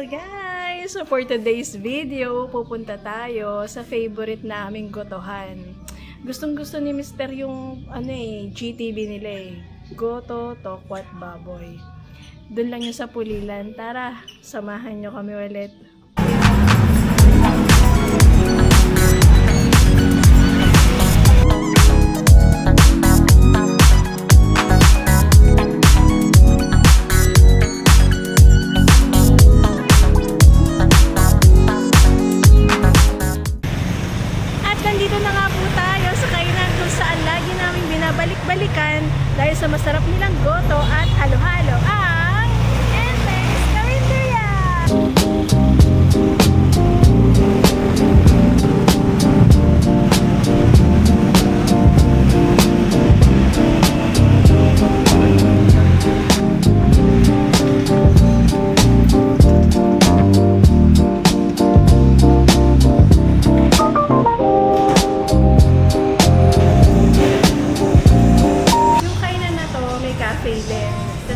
Well guys, so for today's video, pupunta tayo sa favorite naming gotohan. Gustong gusto ni Mr. yung GTB nila Goto, Tokwat, Baboy. Doon lang yung sa Pulilan. Tara, samahan nyo kami ulit. Balik-balikan dahil sa masarap nilang goto at halo-halo ang Entex Carinderia!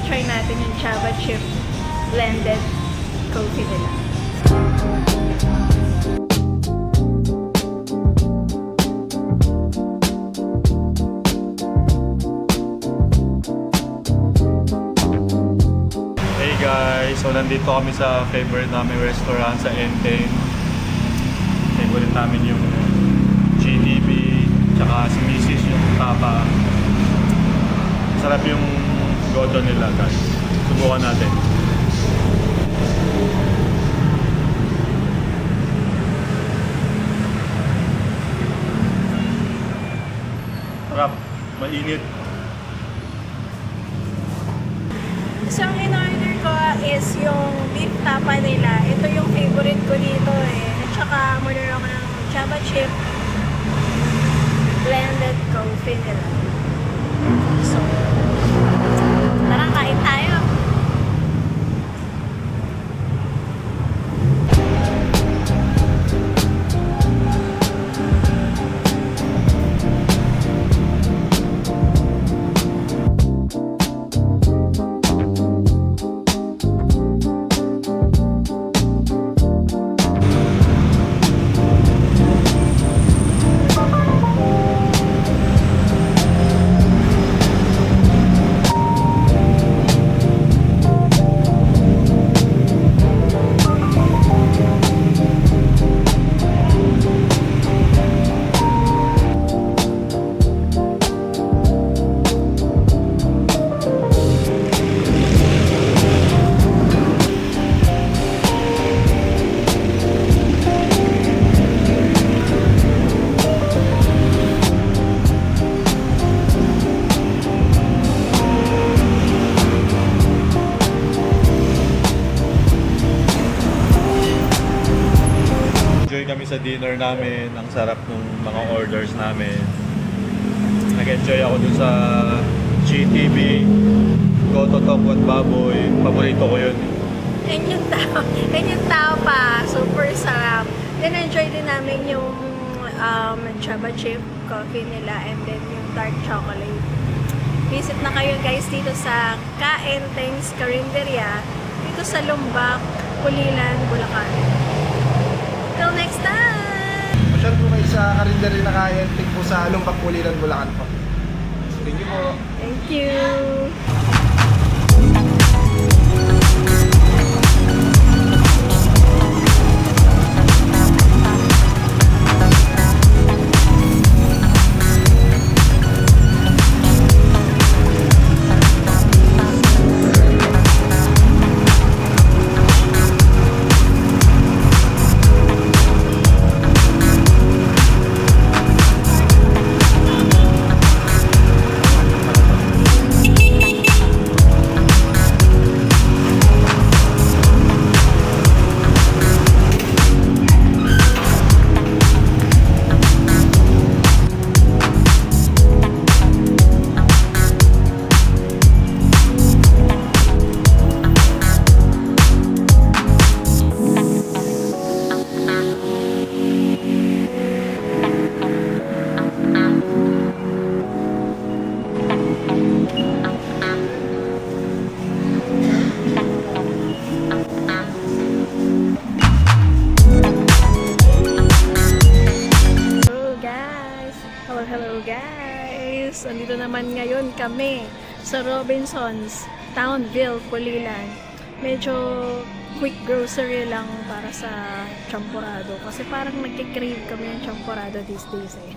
Try natin yung Java chip blended coffee nila. Hey guys, so nandito kami sa favorite namin restaurant sa Enten. Favorite namin yung GTB, tsaka si Mrs. yung tapa. Sarap yung goto nila guys. Subukan natin. Sarap. Mainit. So, ang in-order ko is yung beef tapa nila. Ito yung favorite ko dito At saka, order ako ng Java chip blended coffee nila. So, tara, kain tayo. Kami sa dinner namin, ang sarap ng mga orders namin. Nag-enjoy ako dun sa GTB, Goto, Tokwat, Baboy. Paborito ko yun. And yung tapa, super sarap. Then enjoy din namin yung Java chip coffee nila and then yung dark chocolate. Visit na kayo guys dito sa Entex Carinderia dito sa Lumbac, Pulilan, Bulacan. Till next time! Masyal po kayo sa Carinderia na Entex po sa Lumbac, Pulilan, Bulacan po. Thank you po. Thank you! hello guys! Andito naman ngayon kami sa Robinsons, Townville, Pulilan. Medyo quick grocery lang para sa champorado kasi parang nagkikrave kami ng champorado these days eh.